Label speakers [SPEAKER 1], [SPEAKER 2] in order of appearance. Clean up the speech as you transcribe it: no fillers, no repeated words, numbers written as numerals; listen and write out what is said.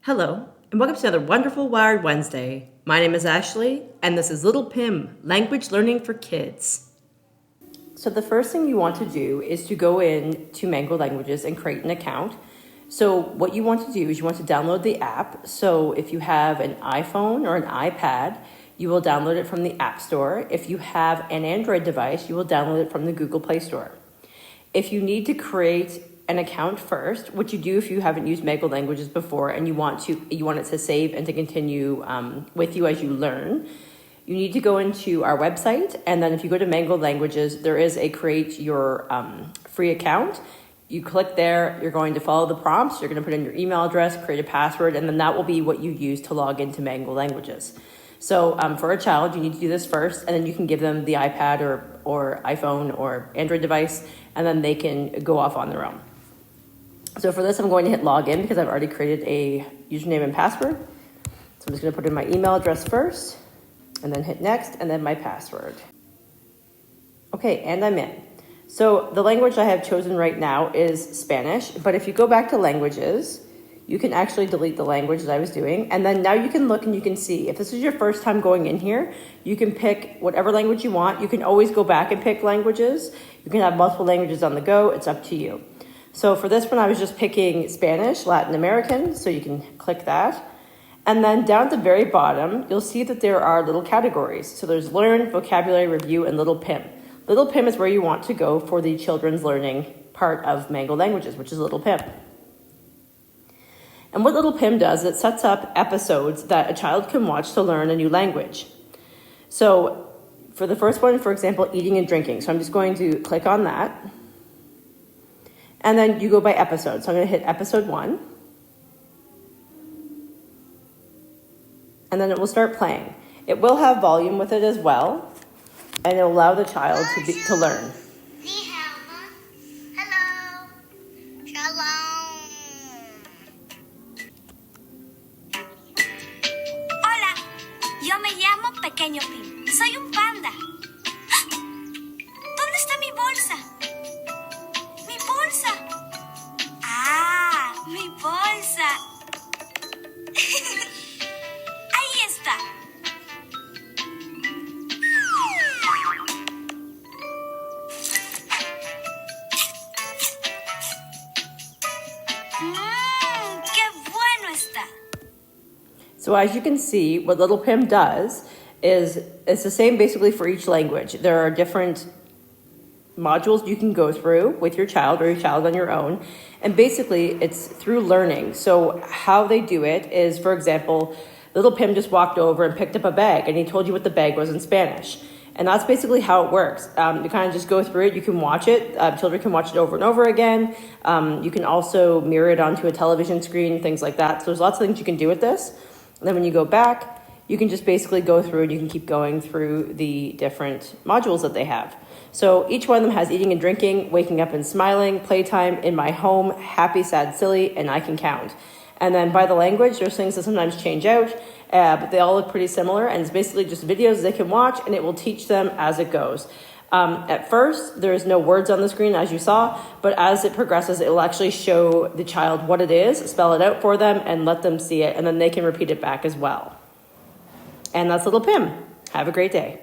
[SPEAKER 1] Hello, and welcome to another wonderful Wired Wednesday. My name is Ashley, and this is Little Pim, Language Learning for Kids. So the first thing you want to do is to go in to Mango Languages and create an account. So what you want to do is you want to download the app. So if you have an iPhone or an iPad, you will download it from the App Store. If you have an Android device, you will download it from the Google Play Store. If you need to create an account first, which you do if you haven't used Mango Languages before and you want it to save and to continue with you as you learn, you need to go into our website, and then if you go to Mango Languages, there is a create your free account. You click there, you're going to follow the prompts, you're going to put in your email address, create a password, and then that will be what you use to log into Mango Languages. So for a child, you need to do this first, and then you can give them the iPad or iPhone or Android device, and then they can go off on their own. So for this, I'm going to hit login because I've already created a username and password. So I'm just going to put in my email address first, and then hit next, and then my password. Okay, and I'm in. So the language I have chosen right now is Spanish, but if you go back to languages, you can actually delete the language that I was doing. And then now you can look and you can see, if this is your first time going in here, you can pick whatever language you want. You can always go back and pick languages. You can have multiple languages on the go. It's up to you. So for this one, I was just picking Spanish, Latin American, so you can click that. And then down at the very bottom, you'll see that there are little categories. So there's Learn, Vocabulary Review, and Little Pim. Little Pim is where you want to go for the children's learning part of Mango Languages, which is Little Pim. And what Little Pim does, it sets up episodes that a child can watch to learn a new language. So for the first one, for example, eating and drinking. So I'm just going to click on that. And then you go by episode. So I'm going to hit episode 1. And then it will start playing. It will have volume with it as well. And it will allow the child to learn.
[SPEAKER 2] Hello. Shalom. Hola, yo me llamo Pequeño Pim. Soy un panda. ¿Dónde está mi bolsa? ¡Mi bolsa! ¡Ah! ¡Mi bolsa! Ahí está. ¡Qué bueno está!
[SPEAKER 1] So as you can see, what Little Pim does is it's the same basically for each language. There are different modules you can go through with your child or your child on your own. And basically it's through learning. So how they do it is, for example, Little Pim just walked over and picked up a bag and he told you what the bag was in Spanish. And that's basically how it works. You kind of just go through it. You can watch it. Children can watch it over and over again. You can also mirror it onto a television screen, things like that. So there's lots of things you can do with this. And then when you go back, you can just basically go through and you can keep going through the different modules that they have. So each one of them has eating and drinking, waking up and smiling, playtime, in my home, happy, sad, silly, and I can count. And then by the language, there's things that sometimes change out, but they all look pretty similar. And it's basically just videos they can watch, and it will teach them as it goes. At first, there is no words on the screen, as you saw, but as it progresses, it will actually show the child what it is, spell it out for them, and let them see it, and then they can repeat it back as well. And that's Little Pim. Have a great day.